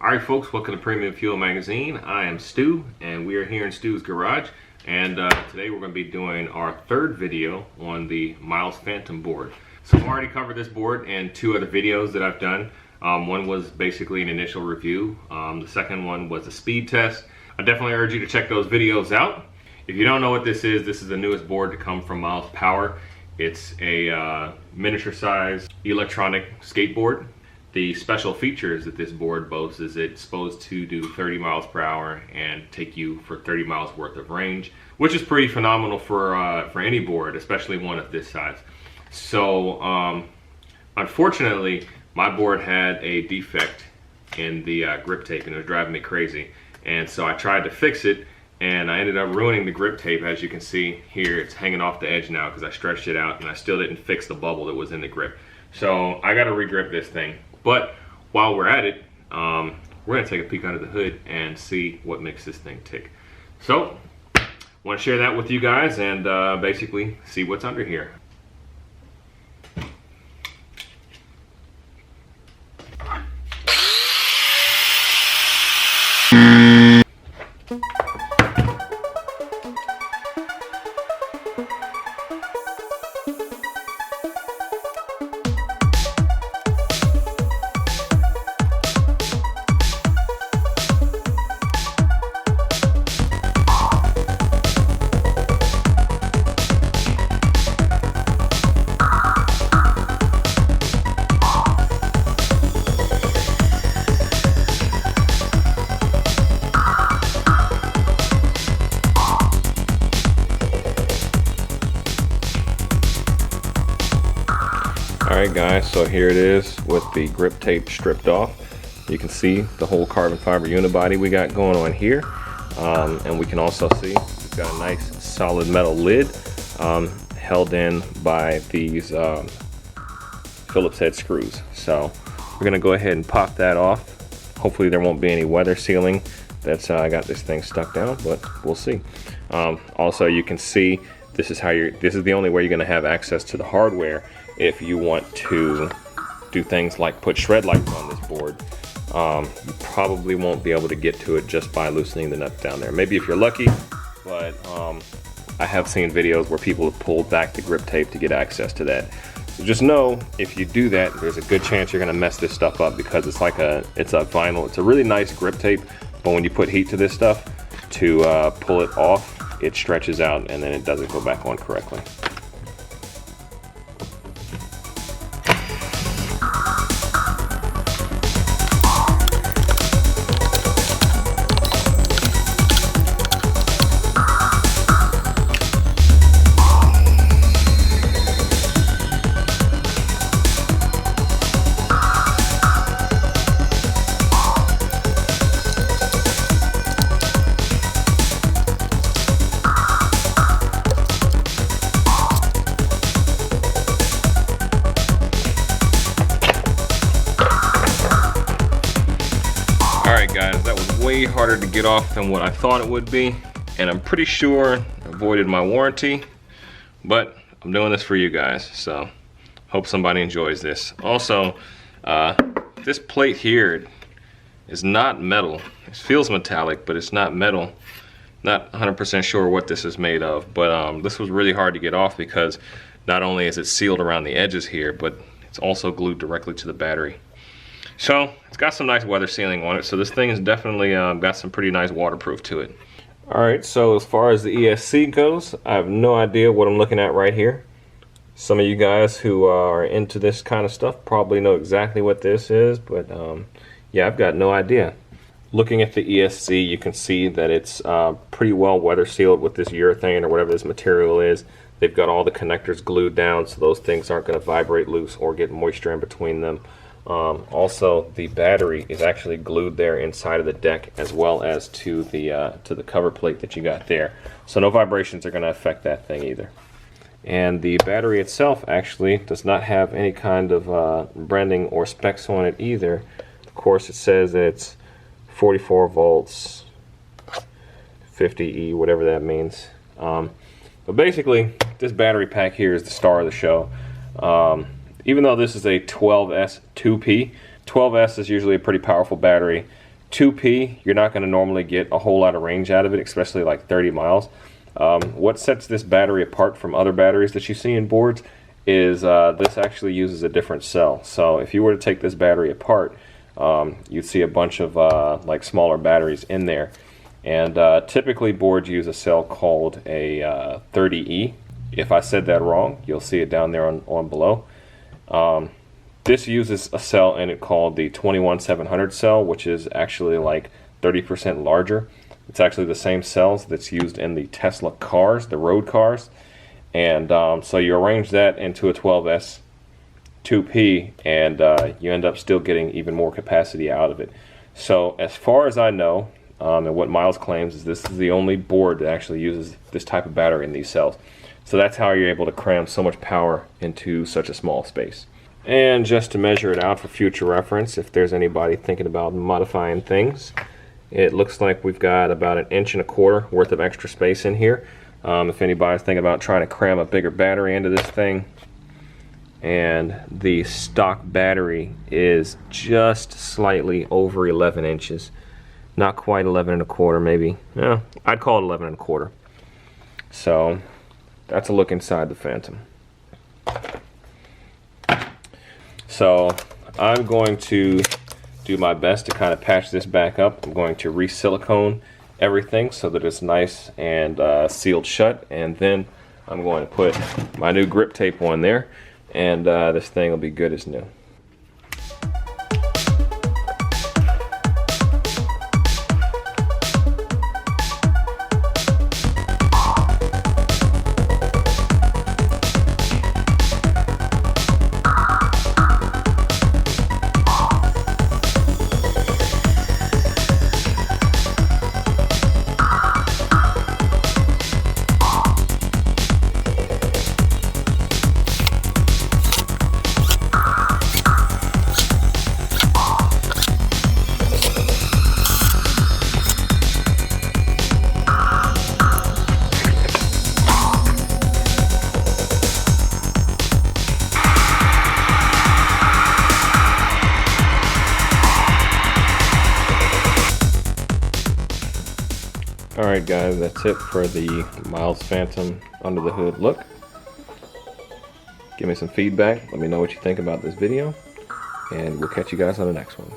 Alright folks, welcome to Premium Fuel Magazine. I am Stu and we are here in Stu's garage, and today we're going to be doing our third video on the Miles Phantom board. So I've already covered this board in two other videos that I've done. One was basically an initial review. The second one was a speed test. I definitely urge you to check those videos out. If you don't know what this is the newest board to come from Miles Power. It's a miniature size electronic skateboard. The special features that this board boasts is it's supposed to do 30 miles per hour and take you for 30 miles worth of range, which is pretty phenomenal for any board, especially one of this size. So unfortunately, my board had a defect in the grip tape and it was driving me crazy. And so I tried to fix it and I ended up ruining the grip tape. As you can see here, it's hanging off the edge now because I stretched it out and I still didn't fix the bubble that was in the grip. So I got to re-grip this thing. But while we're at it, we're going to take a peek under the hood and see what makes this thing tick. So I want to share that with you guys and basically see what's under here. Alright guys, so here it is with the grip tape stripped off. You can see the whole carbon fiber unibody we got going on here. And we can also see we've got a nice solid metal lid held in by these Phillips head screws. So we're going to go ahead and pop that off. Hopefully there won't be any weather sealing that's got this thing stuck down, but we'll see. Also you can see this is the only way you're going to have access to the hardware if you want to do things like put shred lights on this board. You probably won't be able to get to it just by loosening the nut down there. Maybe if you're lucky, but I have seen videos where people have pulled back the grip tape to get access to that. So just know if you do that, there's a good chance you're gonna mess this stuff up because it's a vinyl. It's a really nice grip tape, but when you put heat to this stuff to pull it off, it stretches out and then it doesn't go back on correctly. Alright guys, that was way harder to get off than what I thought it would be, and I'm pretty sure I avoided my warranty, but I'm doing this for you guys, so hope somebody enjoys this. Also, this plate here is not metal. It feels metallic, but it's not metal. Not 100% sure what this is made of, but this was really hard to get off because not only is it sealed around the edges here, but it's also glued directly to the battery. So it's got some nice weather sealing on it, so this thing has definitely got some pretty nice waterproof to it. Alright, so as far as the ESC goes, I have no idea what I'm looking at right here. Some of you guys who are into this kind of stuff probably know exactly what this is, but yeah, I've got no idea. Looking at the ESC, you can see that it's pretty well weather sealed with this urethane or whatever this material is. They've got all the connectors glued down so those things aren't going to vibrate loose or get moisture in between them. Also, the battery is actually glued there inside of the deck as well as to the cover plate that you got there. So no vibrations are going to affect that thing either. And the battery itself actually does not have any kind of branding or specs on it either. Of course, it says it's 44 volts, 50E, whatever that means. But basically, this battery pack here is the star of the show. Even though this is a 12S 2P, 12S is usually a pretty powerful battery. 2P, you're not going to normally get a whole lot of range out of it, especially like 30 miles. What sets this battery apart from other batteries that you see in boards is this actually uses a different cell. So if you were to take this battery apart, you'd see a bunch of like smaller batteries in there. And typically boards use a cell called a 30E. If I said that wrong, you'll see it down there on below. This uses a cell in it called the 21700 cell, which is actually like 30% larger. It's actually the same cells that's used in the Tesla cars, the road cars. And so you arrange that into a 12S 2P, and you end up still getting even more capacity out of it. So as far as I know, and what Miles claims, is this is the only board that actually uses this type of battery in these cells. So that's how you're able to cram so much power into such a small space. And just to measure it out for future reference, if there's anybody thinking about modifying things, it looks like we've got about 1.25 inches worth of extra space in here. If anybody's thinking about trying to cram a bigger battery into this thing, and the stock battery is just slightly over 11 inches. Not quite 11.25, maybe. Yeah, I'd call it 11.25. So that's a look inside the Phantom. So I'm going to do my best to kind of patch this back up. I'm going to re-silicone everything so that it's nice and sealed shut, and then I'm going to put my new grip tape on there, and this thing will be good as new. Alright guys, that's it for the Miles Phantom under the hood look. Give me some feedback, let me know what you think about this video, and we'll catch you guys on the next one.